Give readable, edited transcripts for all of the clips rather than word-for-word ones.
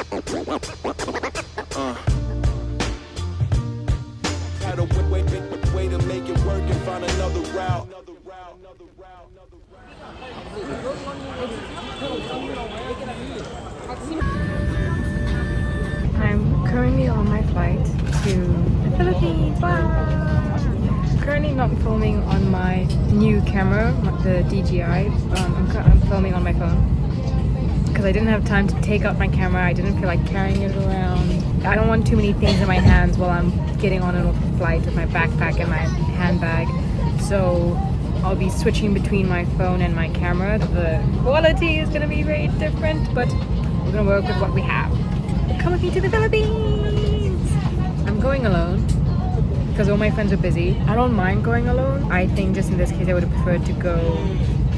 Had a way to make it work and find another route. I'm currently on my flight to the Philippines. Wow. Currently not filming on my new camera, the DJI. I'm filming on my phone because I didn't have time to take out my camera. I didn't feel like carrying it around. I don't want too many things in my hands while I'm getting on a flight with my backpack and my handbag. So I'll be switching between my phone and my camera. The quality is going to be very different, but we're going to work with what we have. Come with me to the Philippines! I'm going alone because all my friends are busy. I don't mind going alone. I think just in this case I would have preferred to go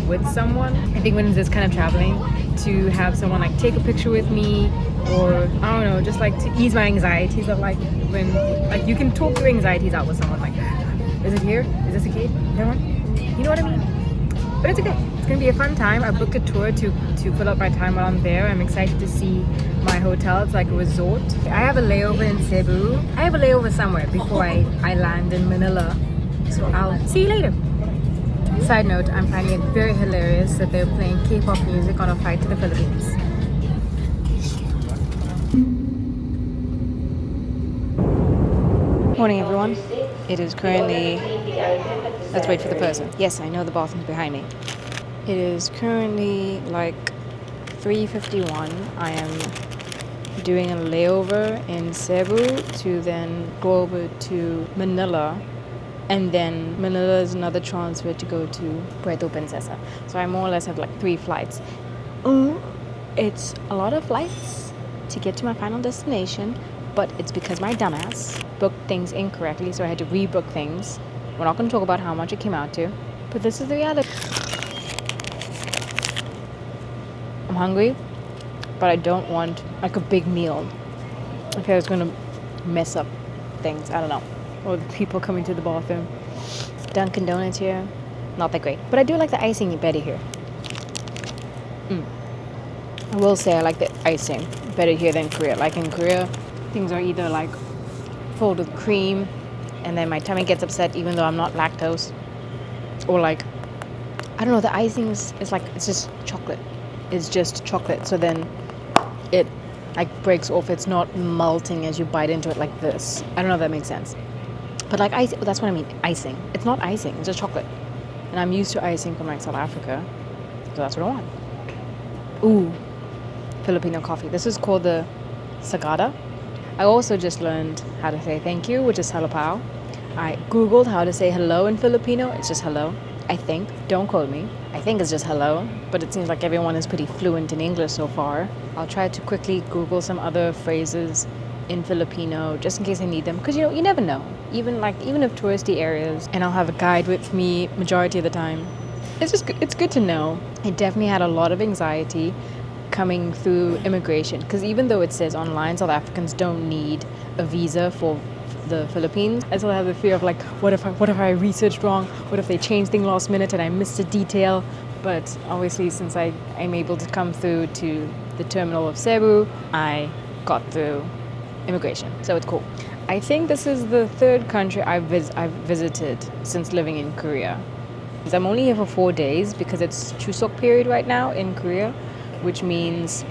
with someone. I think when it's this kind of traveling, to have someone like take a picture with me, or I don't know, just like to ease my anxieties of like when like you can talk your anxieties out with someone like, is it here? Is this a kid? You know what I mean? But it's okay. It's gonna be a fun time. I booked a tour to fill up my time while I'm there. I'm excited to see my hotel. It's like a resort. I have a layover in Cebu. I have a layover somewhere before I land in Manila. So I'll see you later. Side note, I'm finding it very hilarious that they're playing K-pop music on a flight to the Philippines. Morning everyone. It is currently, let's wait for the person. Yes, I know the bathroom's behind me. It is currently like 3:51. I am doing a layover in Cebu to then go over to Manila, and then Manila is another transfer to go to Puerto Princesa. So I more or less have like 3 flights. It's a lot of flights to get to my final destination, but it's because my dumbass booked things incorrectly, so I had to rebook things. We're not going to talk about how much it came out to, but this is the reality. I'm hungry, but I don't want like a big meal. Okay, I was going to mess up things, I don't know. Or the people coming to the bathroom. Dunkin' Donuts here, not that great. But I do like the icing better here. I will say I like the icing better here than Korea. Like in Korea, things are either like filled with cream and then my tummy gets upset even though I'm not lactose. Or like, I don't know, the icing is like, it's just chocolate. It's just chocolate. So then it like breaks off. It's not melting as you bite into it like this. I don't know if that makes sense. But like ice, that's what I mean, icing. It's not icing, it's just chocolate. And I'm used to icing from like South Africa. So that's what I want. Ooh, Filipino coffee. This is called the Sagada. I also just learned how to say thank you, which is halapao. I googled how to say hello in Filipino. It's just hello, I think. Don't quote me. I think it's just hello, but it seems like everyone is pretty fluent in English so far. I'll try to quickly Google some other phrases in Filipino just in case I need them, because you never know, even if touristy areas, and I'll have a guide with me majority of the time. It's good to know. I definitely had a lot of anxiety coming through immigration, because even though it says online South Africans don't need a visa for the Philippines, I still have the fear of like, what if I researched wrong? What if they changed things last minute and I missed a detail? But obviously, since I'm able to come through to the terminal of Cebu, I got through immigration, so it's cool. I think this is the 3rd country I've visited since living in Korea. I'm only here for 4 days because it's Chuseok period right now in Korea, which means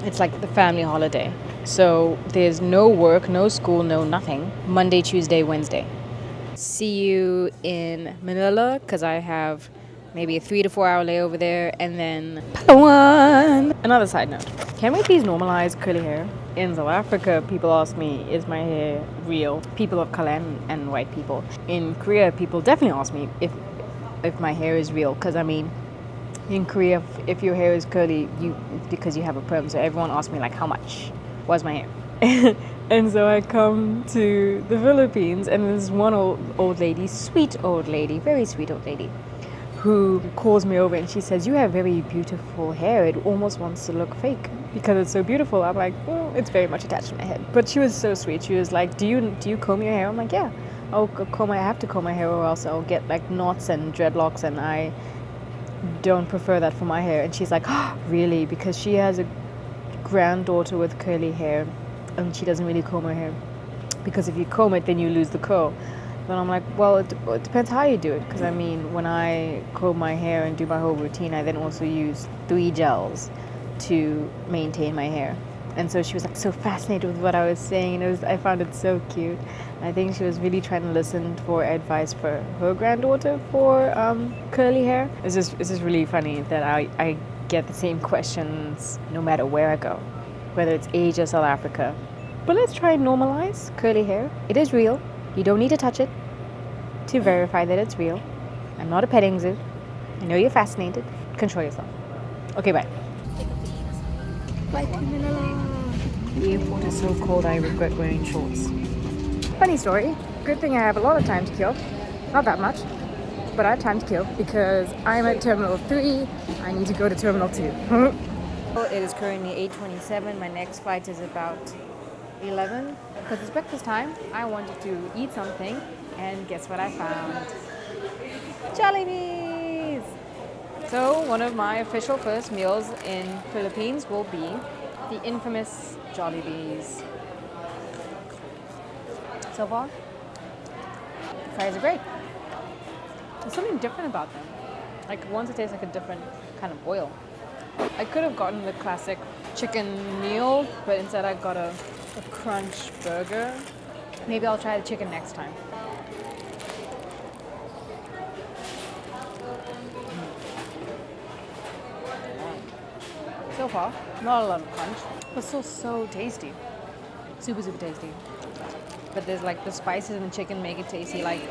it's like the family holiday. So there's no work, no school, no nothing. Monday, Tuesday, Wednesday. See you in Manila because I have maybe a 3 to 4 hour layover there, and then Palawan. Another side note, can we please normalize curly hair? In South Africa, people ask me, is my hair real? People of color and white people. In Korea, people definitely ask me if my hair is real, because I mean, in Korea, if your hair is curly, because you have a perm, so everyone asks me like, how much was my hair? And so I come to the Philippines, and there's one old lady, sweet old lady, very sweet old lady, who calls me over and she says, you have very beautiful hair. It almost wants to look fake because it's so beautiful. I'm like, well, it's very much attached to my head. But she was so sweet. She was like, do you comb your hair? I'm like, yeah. I have to comb my hair or else I'll get like knots and dreadlocks, and I don't prefer that for my hair. And she's like, oh, really? Because she has a granddaughter with curly hair, and she doesn't really comb her hair, because if you comb it, then you lose the curl. But I'm like, well, it depends how you do it. Because I mean, when I comb my hair and do my whole routine, I then also use 3 gels to maintain my hair. And so she was like so fascinated with what I was saying, and I found it so cute. I think she was really trying to listen for advice for her granddaughter for curly hair. It's just really funny that I get the same questions no matter where I go, whether it's Asia, South Africa. But let's try and normalize curly hair. It is real. You don't need to touch it to verify that it's real. I'm not a petting zoo. I know you're fascinated. Control yourself. Okay, bye. Bye, the airport is so cold I regret wearing shorts. Funny story. Good thing I have a lot of time to kill. Not that much, but I have time to kill because I'm at Terminal 3. I need to go to Terminal 2. It is currently 8:27. My next flight is about 11. Because it's breakfast time, I wanted to eat something, and guess what I found? Jollibees! So one of my official first meals in Philippines will be the infamous Jollibees. So far, the fries are great. There's something different about them. Like once it tastes like a different kind of oil. I could have gotten the classic chicken meal, but instead I got a crunch burger. Maybe I'll try the chicken next time. So far, not a lot of crunch, but still so tasty. Super, super tasty. But there's like the spices in the chicken make it tasty. Like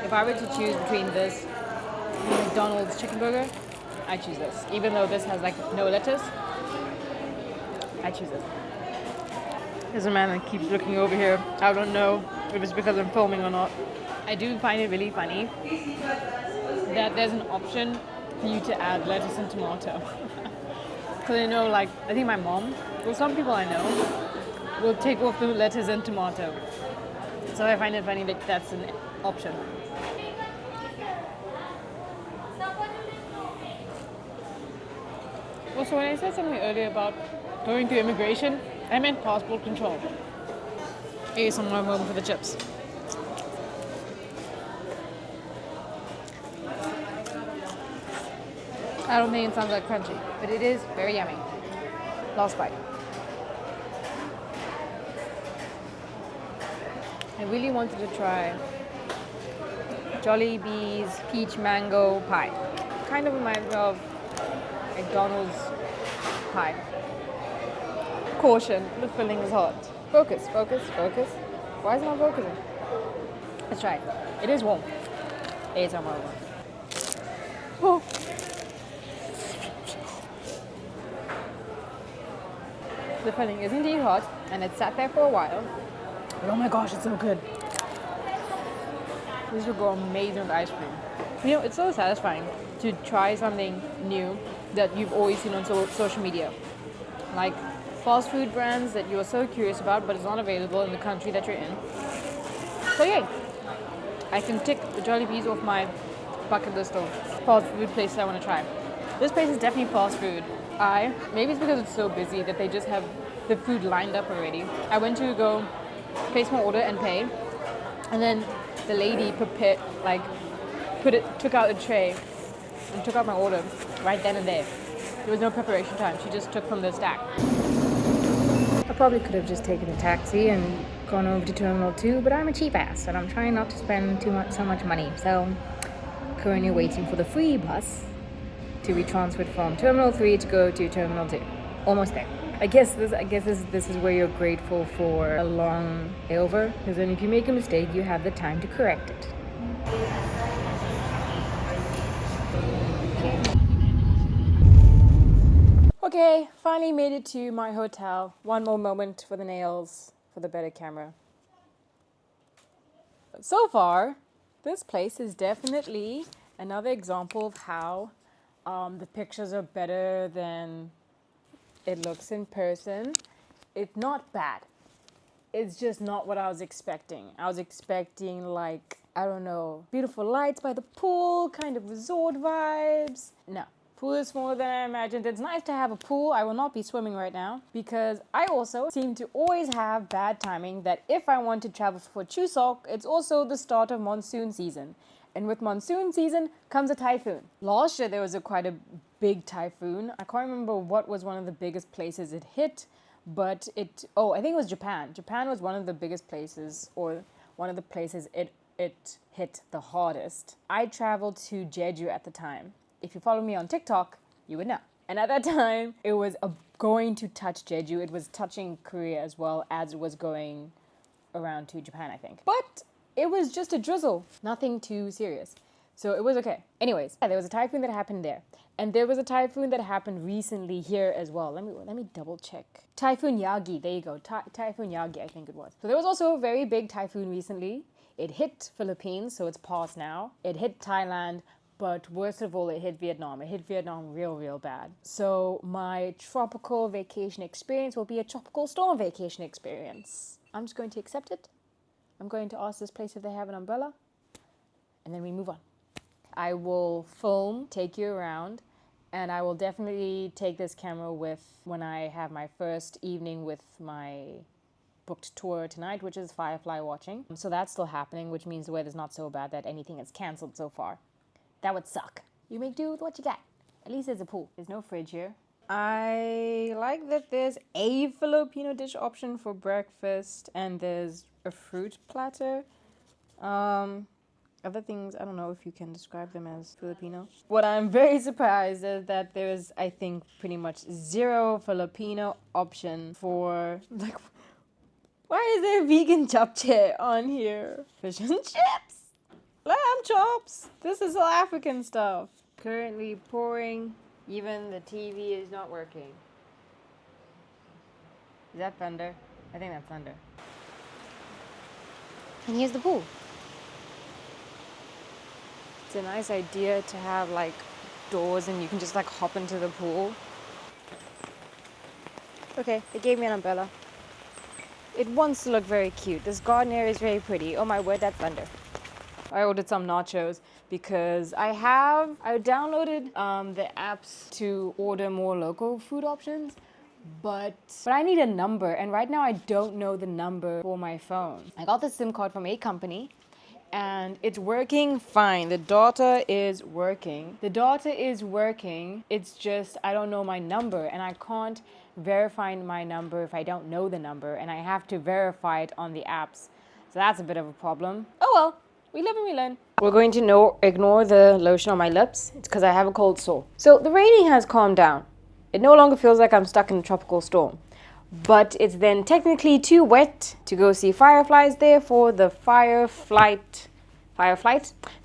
if I were to choose between this and McDonald's chicken burger, I choose this. Even though this has like no lettuce, I choose it. There's a man that keeps looking over here. I don't know if it's because I'm filming or not. I do find it really funny that there's an option for you to add lettuce and tomato. Because I know, like, I think my mom, or some people I know, will take off the lettuce and tomato. So I find it funny that that's an option. Also, when I said something earlier about going through immigration, I meant passport control. Here's some more room for the chips. I don't think it sounds like crunchy, but it is very yummy. Last bite. I really wanted to try Jollibee's peach mango pie. Kind of reminds me of McDonald's pie. Caution, the filling is hot. Focus, focus, focus. Why is it not focusing? Let's try it. It is warm. ASMR warm. Oh. The filling is indeed hot, and it sat there for a while. But oh my gosh, it's so good. This would go amazing with ice cream. You know, it's so satisfying to try something new that you've always seen on social media. Like fast food brands that you're so curious about, but it's not available in the country that you're in. So yay! I can tick the Jollibees off my bucket list of fast food places I want to try. This place is definitely fast food. Maybe it's because it's so busy that they just have the food lined up already. I went to go place my order and pay, and then the lady took out a tray and took out my order right then and there. There was no preparation time. She just took from the stack. I probably could have just taken a taxi and gone over to Terminal 2, but I'm a cheap ass and I'm trying not to spend so much money. So currently waiting for the free bus to be transferred from Terminal 3 to go to Terminal 2. Almost there. I guess this is where you're grateful for a long layover, because then if you make a mistake, you have the time to correct it. Okay, finally made it to my hotel. One more moment for the nails, for the better camera. So far, this place is definitely another example of how the pictures are better than it looks in person. It's not bad. It's just not what I was expecting. I was expecting like, I don't know, beautiful lights by the pool, kind of resort vibes. No, Pool is smaller than I imagined. It's nice to have a pool. I will not be swimming right now because I also seem to always have bad timing that if I want to travel for Chuseok, it's also the start of monsoon season. And with monsoon season comes a typhoon. Last year there was quite a big typhoon. I can't remember what was one of the biggest places it hit, but I think it was Japan. Japan was one of the biggest places, or one of the places it hit the hardest. I traveled to Jeju at the time. If you follow me on TikTok, you would know. And at that time, it was going to touch Jeju. It was touching Korea as well as it was going around to Japan, I think. But it was just a drizzle, nothing too serious. So it was okay. Anyways, there was a typhoon that happened there. And there was a typhoon that happened recently here as well. Let me double check. Typhoon Yagi, there you go. Typhoon Yagi, I think it was. So there was also a very big typhoon recently. It hit Philippines, so it's past now. It hit Thailand, but worst of all, it hit Vietnam. It hit Vietnam real bad. So my tropical vacation experience will be a tropical storm vacation experience. I'm just going to accept it. I'm going to ask this place if they have an umbrella, and then we move on. I will film, take you around, and I will definitely take this camera with when I have my first evening with my booked tour tonight, which is Firefly watching. So that's still happening, which means the weather's not so bad that anything is cancelled so far. That would suck. You make do with what you got. At least there's a pool. There's no fridge here. I like that there's a Filipino dish option for breakfast and there's a fruit platter. Other things, I don't know if you can describe them as Filipino. What I'm very surprised is that there's, I think, pretty much zero Filipino option for, like, why is there vegan japchae on here? Fish and chips! Lamb chops! This is all African stuff. Currently pouring. Even the TV is not working. Is that thunder? I think that's thunder. And here's the pool. It's a nice idea to have like doors and you can just like hop into the pool. Okay, they gave me an umbrella. It wants to look very cute. This garden area is very pretty. Oh my word, that's thunder. I ordered some nachos because I downloaded the apps to order more local food options, but I need a number, and right now I don't know the number for my phone. I got the SIM card from a company and it's working fine. The data is working. It's just I don't know my number and I can't verify my number if I don't know the number, and I have to verify it on the apps. So that's a bit of a problem. Oh well. We live and we learn. We're going to ignore the lotion on my lips. It's because I have a cold sore. So the raining has calmed down. It no longer feels like I'm stuck in a tropical storm. But it's then technically too wet to go see fireflies. Therefore, the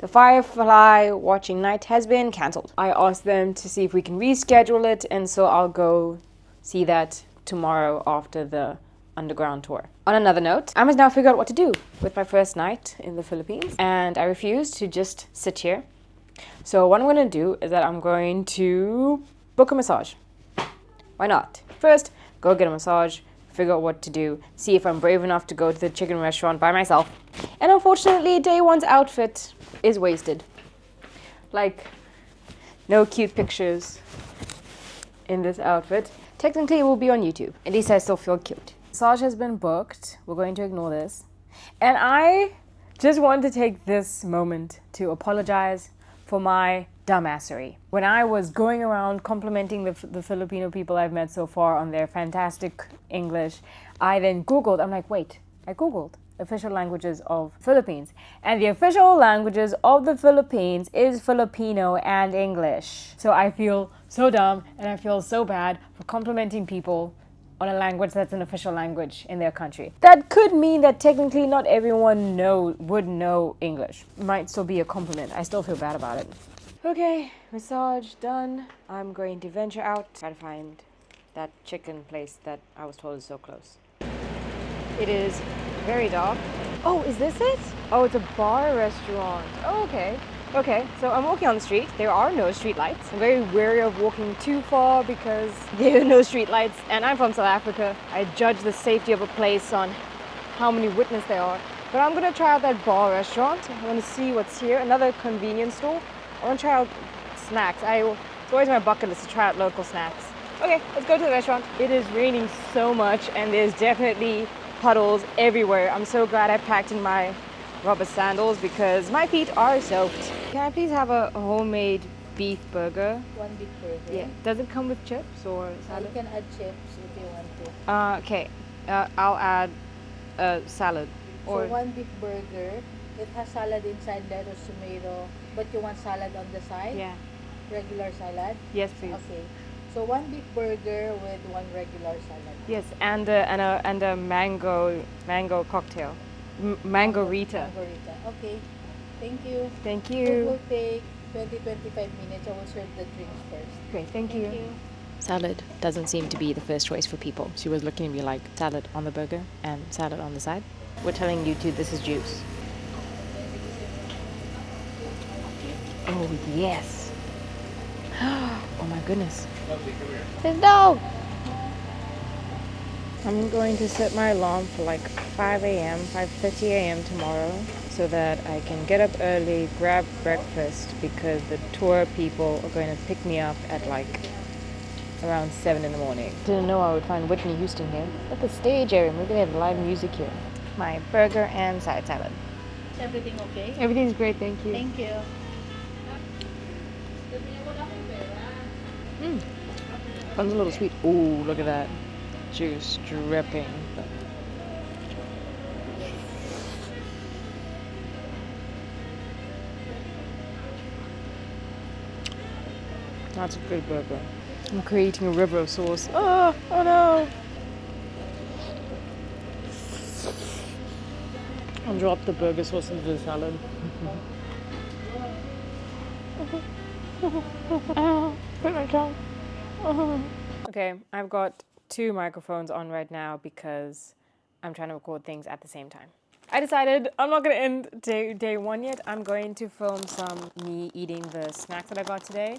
firefly watching night has been cancelled. I asked them to see if we can reschedule it, and so I'll go see that tomorrow after the underground tour. On another note, I must now figure out what to do with my first night in the Philippines, and I refuse to just sit here. So what I'm going to do is that I'm going to book a massage. Why not? First, go get a massage, figure out what to do, see if I'm brave enough to go to the chicken restaurant by myself. And unfortunately, day one's outfit is wasted. Like, no cute pictures in this outfit. Technically, it will be on YouTube. At least I still feel cute. Massage has been booked. We're going to ignore this. And I just wanted to take this moment to apologize for my dumbassery. When I was going around complimenting the Filipino people I've met so far on their fantastic English, I then Googled. I'm like, wait, I Googled official languages of Philippines. And the official languages of the Philippines is Filipino and English. So I feel so dumb and I feel so bad for complimenting people on a language that's an official language in their country. That could mean that technically not everyone would know English. Might still be a compliment. I still feel bad about it. Okay, massage done. I'm going to venture out, try to find that chicken place that I was told is so close. It is very dark. Oh, is this it? Oh, it's a bar restaurant. Oh, okay. Okay, so I'm walking on the street. There are no street lights. I'm very wary of walking too far because there are no street lights, and I'm from South Africa. I judge the safety of a place on how many witnesses there are. But I'm gonna try out that bar restaurant. I wanna see what's here. Another convenience store. I wanna try out snacks. It's always my bucket list to try out local snacks. Okay, let's go to the restaurant. It is raining so much and there's definitely puddles everywhere. I'm so glad I packed in my rubber sandals because my feet are soaked. Can I please have a homemade beef burger? One big burger. Yeah. Does it come with chips or You salad? can add chips if you want to. Okay. I'll add a salad. So one big burger, it has salad inside, lettuce, tomato, but you want salad on the side? Yeah. Regular salad? Yes, please. Okay. So one big burger with one regular salad. Yes, and a mango cocktail, mangarita. Margarita. Okay. Thank you. Thank Food you. will take 20-25 minutes. I will serve the drinks first. Great, thank you. Thank you. Salad doesn't seem to be the first choice for people. She was looking at me like salad on the burger and salad on the side. We're telling you two this is juice. Oh yes. Oh my goodness. His dog. I'm going to set my alarm for like 5 a.m., 5:30 a.m. tomorrow so that I can get up early, grab breakfast because the tour people are going to pick me up at like around 7 in the morning. Didn't know I would find Whitney Houston here. At the stage area, maybe they have live music here. My burger and side salad. Is everything okay? Everything's great, thank you. Thank you. One's a little sweet. Ooh, look at that. Juice dripping. That's a good burger. I'm creating a river of sauce. Oh no! I'll drop the burger sauce into the salad. Put my tongue. Okay, I've got two microphones on right now because I'm trying to record things at the same time. I decided I'm not going to end day one yet. I'm going to film some me eating the snack that I got today.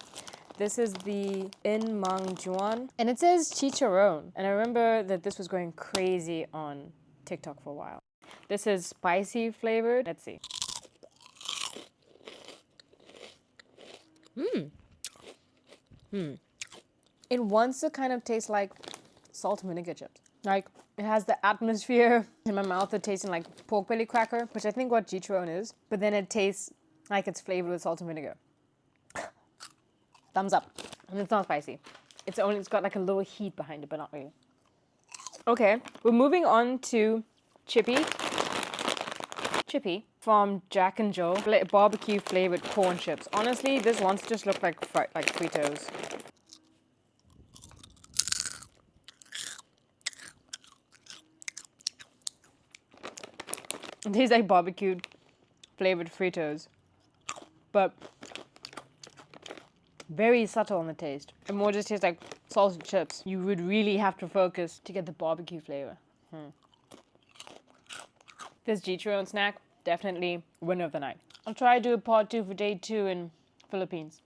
This is the In Mang Juan, and it says chicharron. And I remember that this was going crazy on TikTok for a while. This is spicy flavored. Let's see. It wants to kind of taste like salt and vinegar chips. Like, it has the atmosphere in my mouth of tasting like pork belly cracker, which I think what chicharron is, but then it tastes like it's flavored with salt and vinegar. Thumbs up. And it's not spicy. It's got like a little heat behind it, but not really. Okay, we're moving on to Chippy from Jack and Jill, barbecue flavored corn chips. Honestly, this one's just looked like Fritos. It tastes like barbecued flavored Fritos, but very subtle on the taste. It more just tastes like salted chips. You would really have to focus to get the barbecue flavor. This chicharron snack, definitely winner of the night. I'll try to do a part 2 for day 2 in Philippines.